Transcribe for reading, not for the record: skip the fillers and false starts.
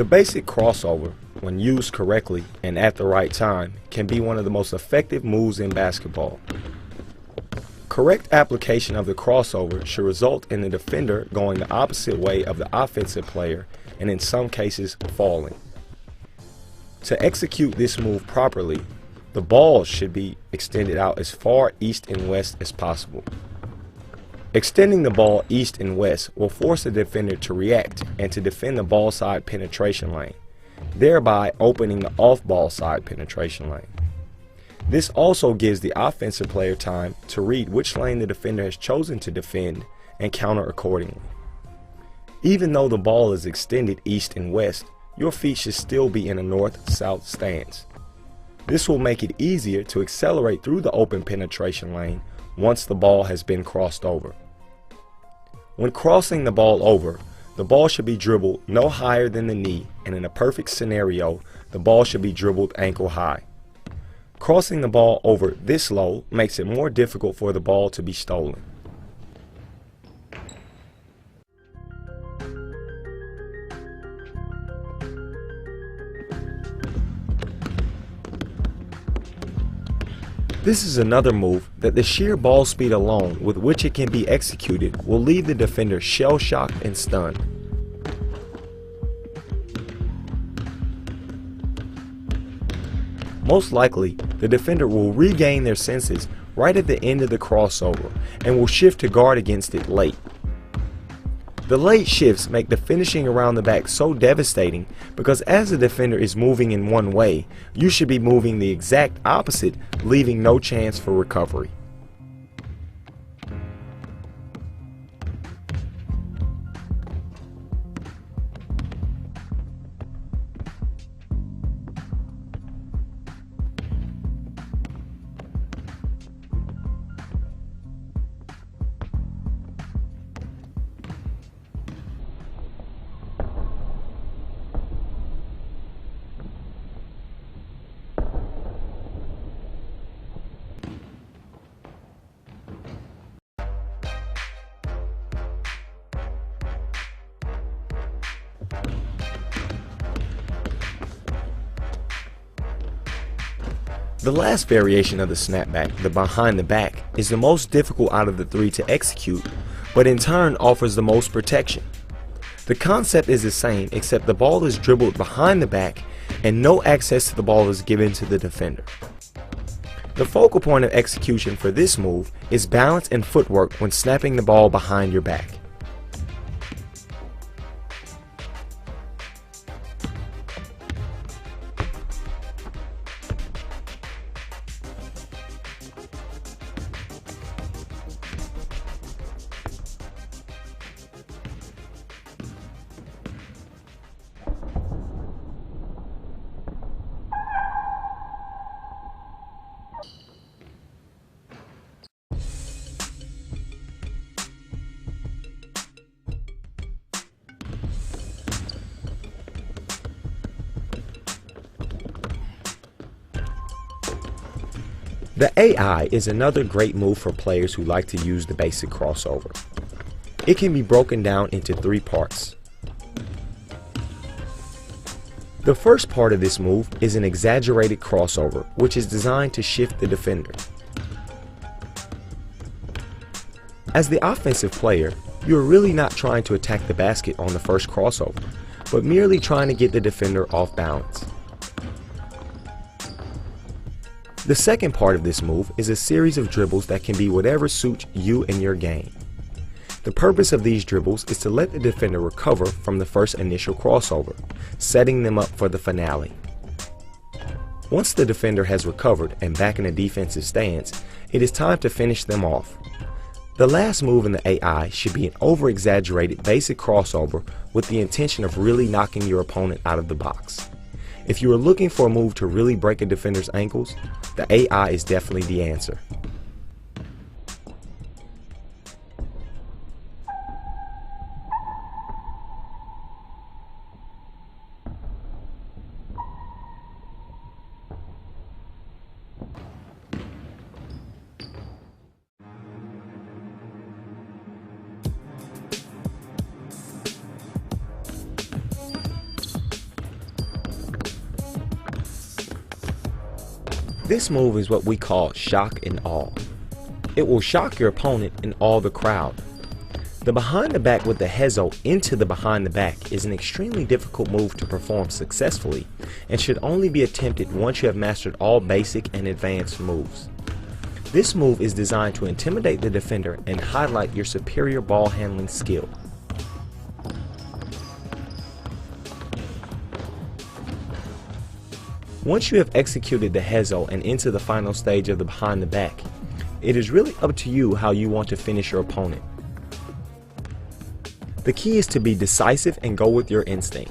The basic crossover, when used correctly and at the right time, can be one of the most effective moves in basketball. Correct application of the crossover should result in the defender going the opposite way of the offensive player and in some cases falling. To execute this move properly, the ball should be extended out as far east and west as possible. Extending the ball east and west will force the defender to react and to defend the ball side penetration lane, thereby opening the off-ball side penetration lane. This also gives the offensive player time to read which lane the defender has chosen to defend and counter accordingly. Even though the ball is extended east and west, your feet should still be in a north-south stance. This will make it easier to accelerate through the open penetration lane once the ball has been crossed over. When crossing the ball over, the ball should be dribbled no higher than the knee, and in a perfect scenario, the ball should be dribbled ankle high. Crossing the ball over this low makes it more difficult for the ball to be stolen. This is another move that the sheer ball speed alone with which it can be executed will leave the defender shell-shocked and stunned. Most likely, the defender will regain their senses right at the end of the crossover and will shift to guard against it late. The late shifts make the finishing around the back so devastating because as the defender is moving in one way, you should be moving the exact opposite, leaving no chance for recovery. The last variation of the snapback, the behind the back, is the most difficult out of the three to execute, but in turn offers the most protection. The concept is the same except the ball is dribbled behind the back and no access to the ball is given to the defender. The focal point of execution for this move is balance and footwork when snapping the ball behind your back. The AI is another great move for players who like to use the basic crossover. It can be broken down into three parts. The first part of this move is an exaggerated crossover, which is designed to shift the defender. As the offensive player, you are really not trying to attack the basket on the first crossover, but merely trying to get the defender off balance. The second part of this move is a series of dribbles that can be whatever suits you and your game. The purpose of these dribbles is to let the defender recover from the first initial crossover, setting them up for the finale. Once the defender has recovered and back in a defensive stance, it is time to finish them off. The last move in the AI should be an over-exaggerated basic crossover with the intention of really knocking your opponent out of the box. If you are looking for a move to really break a defender's ankles, the AI is definitely the answer. This move is what we call shock and awe. It will shock your opponent and awe the crowd. The behind the back with the hezo into the behind the back is an extremely difficult move to perform successfully and should only be attempted once you have mastered all basic and advanced moves. This move is designed to intimidate the defender and highlight your superior ball handling skill. Once you have executed the hezo and into the final stage of the behind the back, it is really up to you how you want to finish your opponent. The key is to be decisive and go with your instinct.